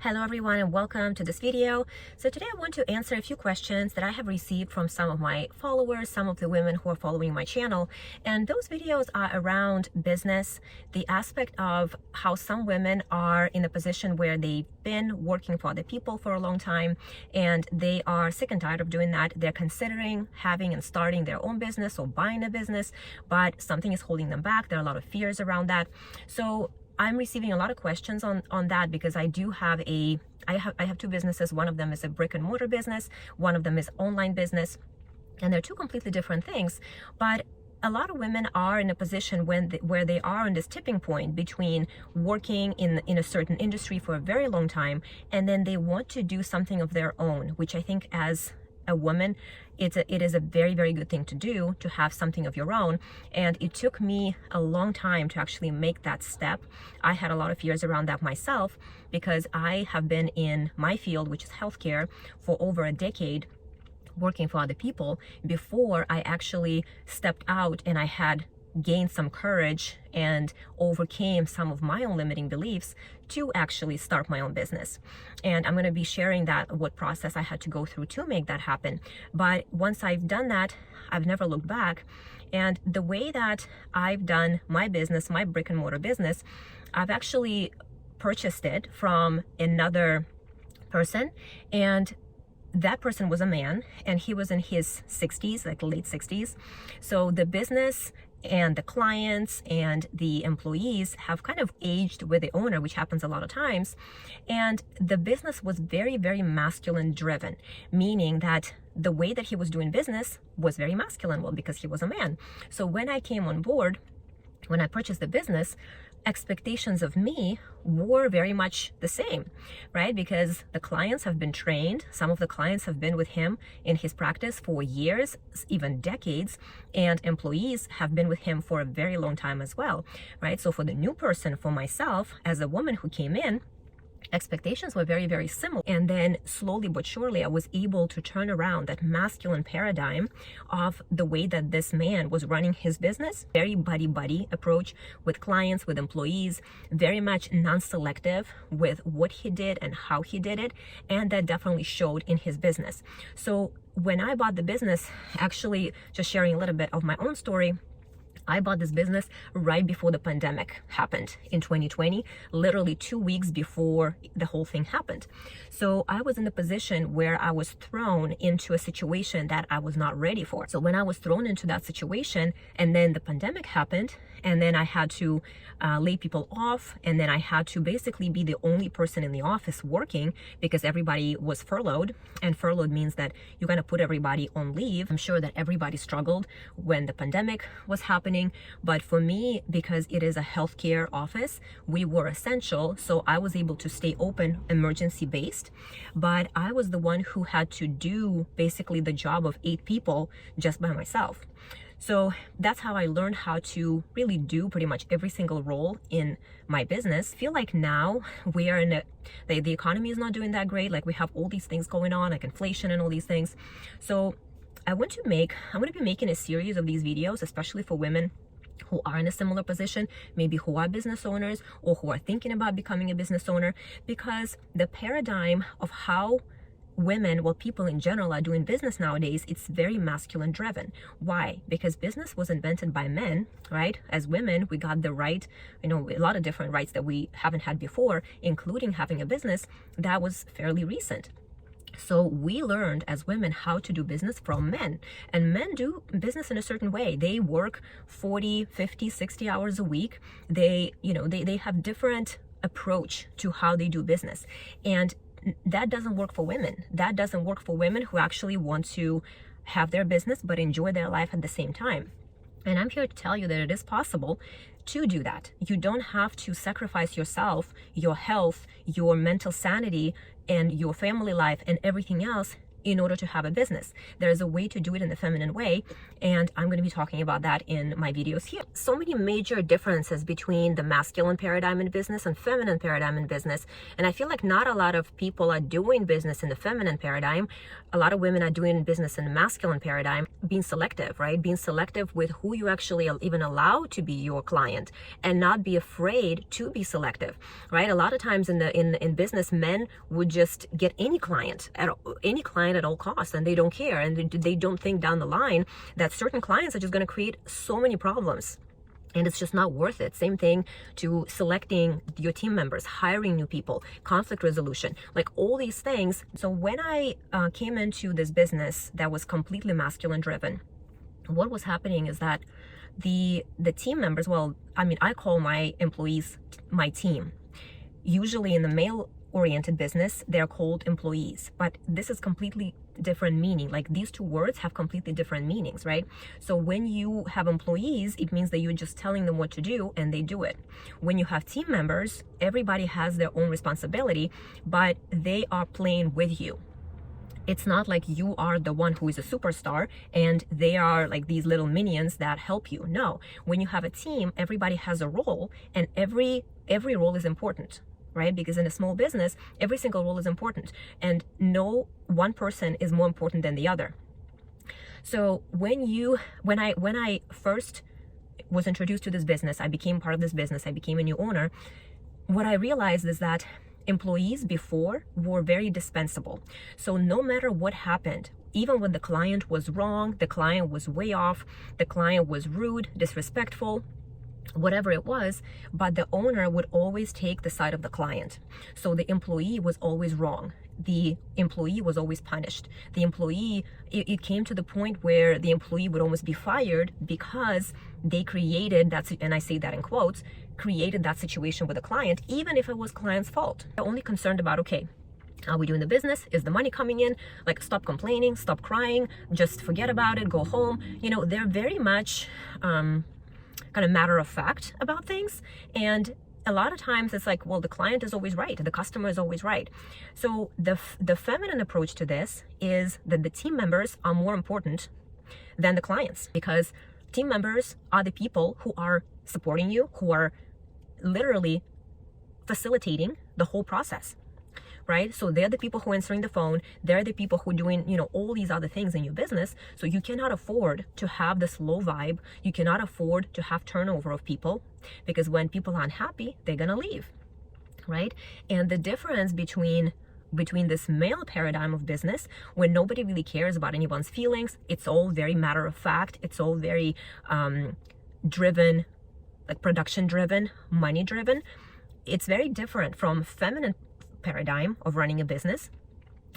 Hello everyone and welcome to this video. So today I want to answer a few questions that I have received from some of my followers, some of the women who are following my channel. And those videos are around business, the aspect of how some women are in a position where they've been working for other people for a long time and they are sick and tired of doing that. They're considering having and starting their own business or buying a business, but something is holding them back. There are a lot of fears around that. So I'm receiving a lot of questions on that because I have two businesses. One of them is a brick and mortar business. One of them is online business. And they're two completely different things. But a lot of women are in a position where they are on this tipping point between working in a certain industry for a very long time, and then they want to do something of their own, which I think as a woman, it is a very, very good thing to do, to have something of your own. And it took me a long time to actually make that step. I had a lot of fears around that myself because I have been in my field, which is healthcare, for over a decade, working for other people before I actually stepped out and I had gained some courage and overcame some of my own limiting beliefs to actually start my own business. And I'm going to be sharing what process I had to go through to make that happen. But once I've done that, I've never looked back. And the way that I've done my business, my brick and mortar business, I've actually purchased it from another person, and that person was a man, and he was in his 60s, like late 60s. So the business and the clients and the employees have kind of aged with the owner, which happens a lot of times. And the business was very, very masculine driven, meaning that the way that he was doing business was very masculine, well, because he was a man. So when I came on board, when I purchased the business, expectations of me were very much the same, right? Because the clients have been trained. Some of the clients have been with him in his practice for years, even decades, and employees have been with him for a very long time as well, right? So for the new person, for myself, as a woman who came in, expectations were very, very similar. And then slowly but surely, I was able to turn around that masculine paradigm of the way that this man was running his business. Very buddy-buddy approach with clients, with employees, very much non-selective with what he did and how he did it. And that definitely showed in his business. So when I bought the business, actually just sharing a little bit of my own story, I bought this business right before the pandemic happened in 2020, literally 2 weeks before the whole thing happened. So I was in a position where I was thrown into a situation that I was not ready for. So when I was thrown into that situation and then the pandemic happened, and then I had to lay people off, and then I had to basically be the only person in the office working because everybody was furloughed. And furloughed means that you're going to put everybody on leave. I'm sure that everybody struggled when the pandemic was happening. But for me, because it is a healthcare office, we were essential. So I was able to stay open, emergency based. But I was the one who had to do basically the job of 8 people just by myself. So that's how I learned how to really do pretty much every single role in my business. I feel like now we are in the economy is not doing that great. Like we have all these things going on, like inflation and all these things. So I'm going to be making a series of these videos, especially for women who are in a similar position, maybe who are business owners or who are thinking about becoming a business owner, because the paradigm of how women, well, people in general are doing business nowadays, it's very masculine driven. Why? Because business was invented by men, right? As women, we got the right, a lot of different rights that we haven't had before, including having a business. That was fairly recent. So we learned as women how to do business from men, and men do business in a certain way. They work 40, 50, 60 hours a week. They have different approach to how they do business. And that doesn't work for women. That doesn't work for women who actually want to have their business but enjoy their life at the same time. And I'm here to tell you that it is possible to do that. You don't have to sacrifice yourself, your health, your mental sanity, and your family life and everything else in order to have a business. There's a way to do it in the feminine way, and I'm going to be talking about that in my videos here. So many major differences between the masculine paradigm in business and feminine paradigm in business, and I feel like not a lot of people are doing business in the feminine paradigm. A lot of women are doing business in the masculine paradigm, being selective, right? Being selective with who you actually even allow to be your client, and not be afraid to be selective, right? A lot of times in business, men would just get any client at all costs, and they don't care, and they don't think down the line that certain clients are just going to create so many problems, and it's just not worth it. Same thing to selecting your team members, hiring new people, conflict resolution, like all these things. So when I came into this business that was completely masculine driven, what was happening is that the team members, well, I mean, I call my employees my team. Usually in the male oriented business, they're called employees, but this is completely different meaning. Like, these two words have completely different meanings, right? So when you have employees, it means that you're just telling them what to do and they do it. When you have team members, everybody has their own responsibility, but they are playing with you. It's not like you are the one who is a superstar and they are like these little minions that help you. No, when you have a team, everybody has a role, and every role is important, right? Because in a small business, every single role is important, and no one person is more important than the other. So when I first was introduced to this business, I became part of this business, I became a new owner. What I realized is that employees before were very dispensable. So no matter what happened, even when the client was wrong, the client was way off, the client was rude, disrespectful, whatever it was, but the owner would always take the side of the client. So the employee was always wrong. The employee was always punished. The employee, it came to the point where the employee would almost be fired because they created that, and I say that in quotes, created that situation with the client, even if it was client's fault. They're only concerned about, okay, are we doing the business? Is the money coming in? Like, stop complaining, stop crying, just forget about it, go home. You know, they're very much kind of matter of fact about things. And a lot of times it's like, well, the client is always right, the customer is always right. So the feminine approach to this is that the team members are more important than the clients, because team members are the people who are supporting you, who are literally facilitating the whole process, right? So they're the people who are answering the phone. They're the people who are doing, you know, all these other things in your business. So you cannot afford to have this low vibe. You cannot afford to have turnover of people, because when people are unhappy, they're going to leave, right? And the difference between this male paradigm of business, when nobody really cares about anyone's feelings, it's all very matter of fact. It's all very driven, like production driven, money driven. It's very different from feminine paradigm of running a business.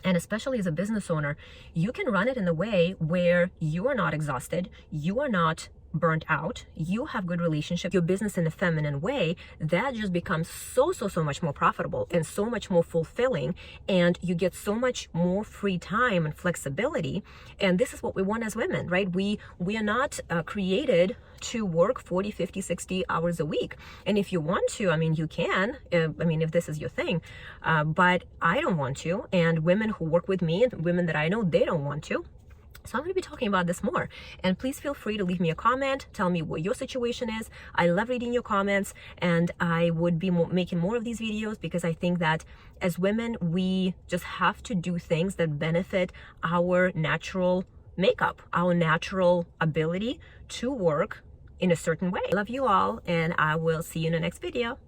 And especially as a business owner, you can run it in a way where you are not exhausted, you are not burnt out, you have good relationship, your business in a feminine way, that just becomes so much more profitable and so much more fulfilling, and you get so much more free time and flexibility. And this is what we want as women, right? We are not created to work 40, 50, 60 hours a week. And if you want to, I mean, you can, I mean, if this is your thing, but I don't want to. And women who work with me and women that I know, they don't want to. So I'm going to be talking about this more, and please feel free to leave me a comment. Tell me what your situation is. I love reading your comments, and I would be making more of these videos, because I think that as women, we just have to do things that benefit our natural makeup, our natural ability to work in a certain way. I love you all, and I will see you in the next video.